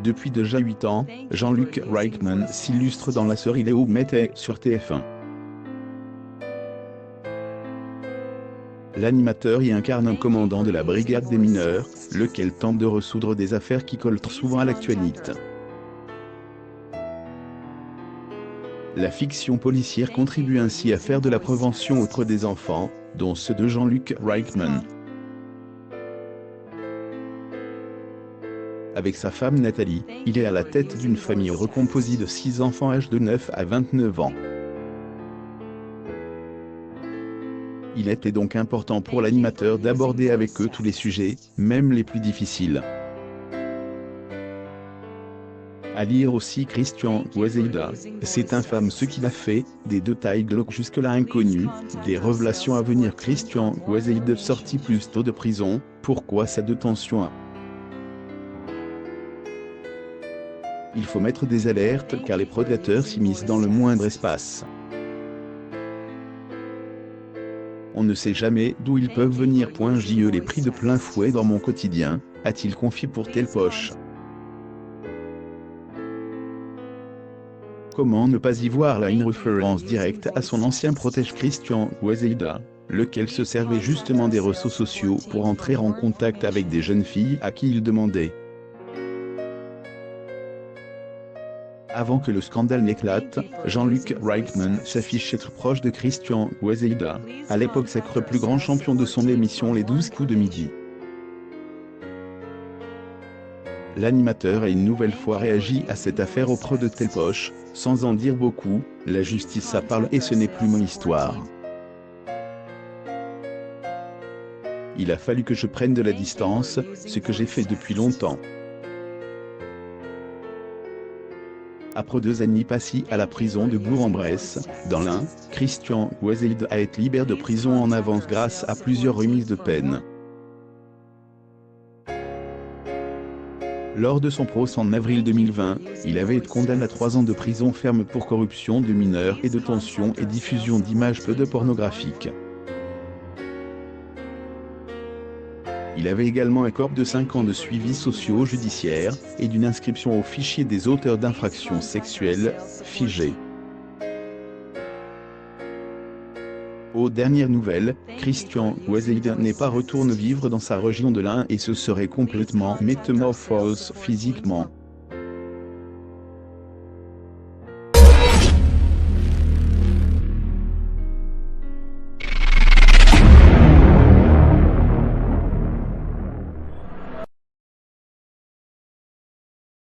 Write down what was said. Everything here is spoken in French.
Depuis déjà 8 ans, Jean-Luc Reichmann s'illustre dans la série Léo Mettait sur TF1. L'animateur y incarne un commandant de la brigade des mineurs, lequel tente de résoudre des affaires qui collent souvent à l'actualité. La fiction policière contribue ainsi à faire de la prévention auprès des enfants, dont ceux de Jean-Luc Reichmann. Avec sa femme Nathalie, il est à la tête d'une famille recomposée de 6 enfants âgés de 9 à 29 ans. Il était donc important pour l'animateur d'aborder avec eux tous les sujets, même les plus difficiles. À lire aussi Christian Guazelda, c'est infâme ce qu'il a fait, des détails glauques jusque-là inconnus, des révélations à venir. Christian Guazelda sorti plus tôt de prison, pourquoi sa détention? Il faut mettre des alertes car les prédateurs s'immiscent dans le moindre espace. On ne sait jamais d'où ils peuvent venir. Je les pris de plein fouet dans mon quotidien, a-t-il confié pour Telle Poche. Comment ne pas y voir là une référence directe à son ancien protège Christian Guazelda, lequel se servait justement des réseaux sociaux pour entrer en contact avec des jeunes filles à qui il demandait. Avant que le scandale n'éclate, Jean-Luc Reichmann s'affiche être proche de Christian Guazelda, à l'époque sacré plus grand champion de son émission Les 12 coups de midi. L'animateur a une nouvelle fois réagi à cette affaire auprès de Telle Poche, sans en dire beaucoup, la justice ça parle et ce n'est plus mon histoire. Il a fallu que je prenne de la distance, ce que j'ai fait depuis longtemps. Après 2 années passées à la prison de Bourg-en-Bresse, dans l'Ain, Christian Guazelda a été libéré de prison en avance grâce à plusieurs remises de peine. Lors de son procès en avril 2020, il avait été condamné à 3 ans de prison ferme pour corruption de mineurs et détention et diffusion d'images pédopornographiques. Il avait également un corps de 5 ans de suivi socio-judiciaire et d'une inscription au fichier des auteurs d'infractions sexuelles, FIGE. Aux dernières nouvelles, Christian Guazelda n'est pas retourné vivre dans sa région de l'Ain et se serait complètement métamorphosé physiquement.